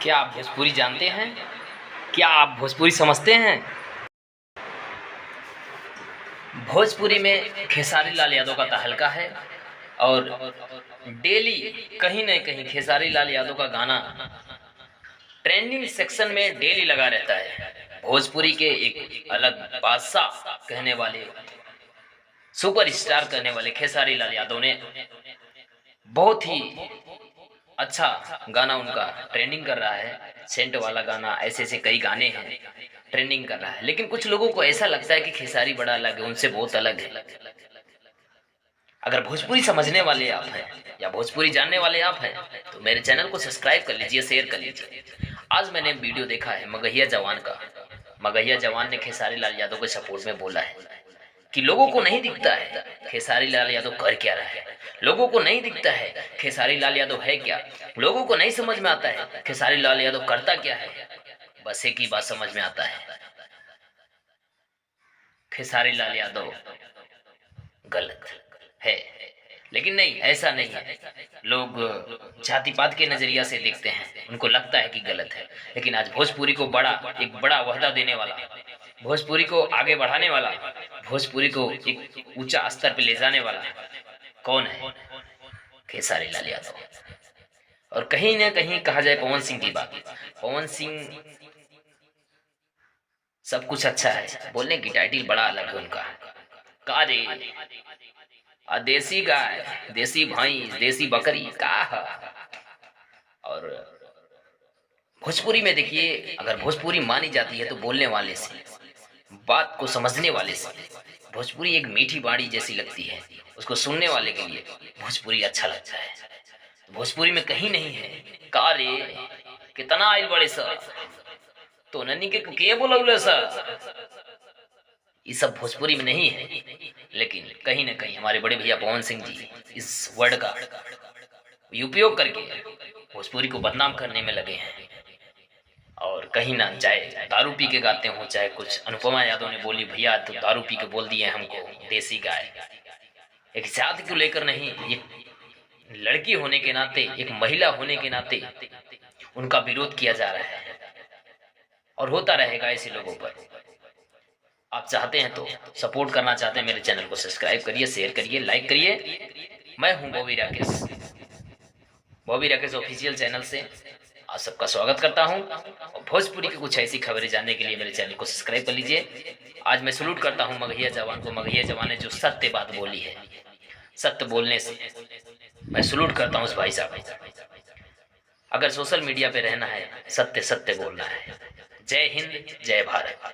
क्या आप भोजपुरी जानते हैं? क्या आप भोजपुरी समझते हैं? भोजपुरी में खेसारी लाल यादव का तहलका है और डेली कहीं न कहीं खेसारी लाल यादव का गाना ट्रेंडिंग सेक्शन में डेली लगा रहता है। भोजपुरी के एक अलग बादशाह कहने वाले, सुपरस्टार कहने वाले खेसारी लाल यादव ने बहुत ही अच्छा गाना उनका ट्रेंडिंग कर रहा है। सेंट वाला गाना, ऐसे ऐसे कई गाने हैं ट्रेंडिंग कर रहा है। लेकिन कुछ लोगों को ऐसा लगता है कि खेसारी बड़ा अलग है, उनसे बहुत अलग है। अगर भोजपुरी समझने वाले आप हैं या भोजपुरी जानने वाले आप हैं तो मेरे चैनल को सब्सक्राइब कर लीजिए, शेयर कर लीजिए। आज मैंने वीडियो देखा है मगहिया जवान का। मगहिया जवान ने खेसारी लाल यादव के सपोर्ट में बोला है कि लोगों को नहीं दिखता है खेसारी लाल यादव कर क्या रहा है, लोगों को नहीं दिखता है खेसारी लाल यादव है क्या, लोगों को नहीं समझ में आता है खेसारी लाल यादव करता क्या है। बस एक ही बात समझ में आता है, खेसारी लाल यादव गलत है। लेकिन नहीं, ऐसा नहीं है। लोग जाति पात के नजरिया से देखते हैं, उनको लगता है कि गलत है। लेकिन आज भोजपुरी को एक बड़ा वहदा देने वाला, भोजपुरी को आगे बढ़ाने वाला, भोजपुरी को एक ऊंचा स्तर पे ले जाने वाला कौन है? खेसारी लाल यादव। और कहीं ना कहीं कहा जाए पवन सिंह की बात, पवन सिंह सब कुछ अच्छा है, बोलने की टाइटल बड़ा अलग है उनका। कारे देसी गाय, देसी भैंस, देसी बकरी का है। और भोजपुरी में देखिए, अगर भोजपुरी मानी जाती है तो बोलने वाले से, बात को समझने वाले से। भोजपुरी एक मीठी बाड़ी जैसी लगती है, उसको सुनने वाले के लिए भोजपुरी अच्छा लगता है। भोजपुरी में कहीं नहीं है कारे कितना आइल बड़े सर तो नन्नी के बोलौले सर, ये सब भोजपुरी में नहीं है। लेकिन कहीं ना कहीं हमारे बड़े भैया पवन सिंह जी इस वर्ड का उपयोग करके भोजपुरी को बदनाम करने में लगे हैं। और कहीं ना, चाहे दारू पी के गाते हो, चाहे कुछ अनुपमा यादव ने बोली भैया तो दारू पी के बोल दिए हमको देसी गाय, एक जाति को लेकर नहीं, एक लड़की होने के नाते, एक महिला होने के नाते उनका विरोध किया जा रहा है और होता रहेगा ऐसे लोगों पर। आप चाहते हैं तो सपोर्ट करना चाहते हैं मेरे चैनल को सब्सक्राइब करिए, शेयर करिए, लाइक करिए। मैं हूं बॉबी राकेश, बॉबी राकेश ऑफिशियल चैनल से आप सबका स्वागत करता हूं। और भोजपुरी की कुछ ऐसी खबरें जानने के लिए मेरे चैनल को सब्सक्राइब कर लीजिए। आज मैं सलूट करता हूं मगहिया जवान को। मगहिया जवान ने जो सत्य बात बोली है, सत्य बोलने से मैं सलूट करता हूं उस भाई साहब। अगर सोशल मीडिया पे रहना है, सत्य सत्य बोलना है। जय हिंद, जय भारत।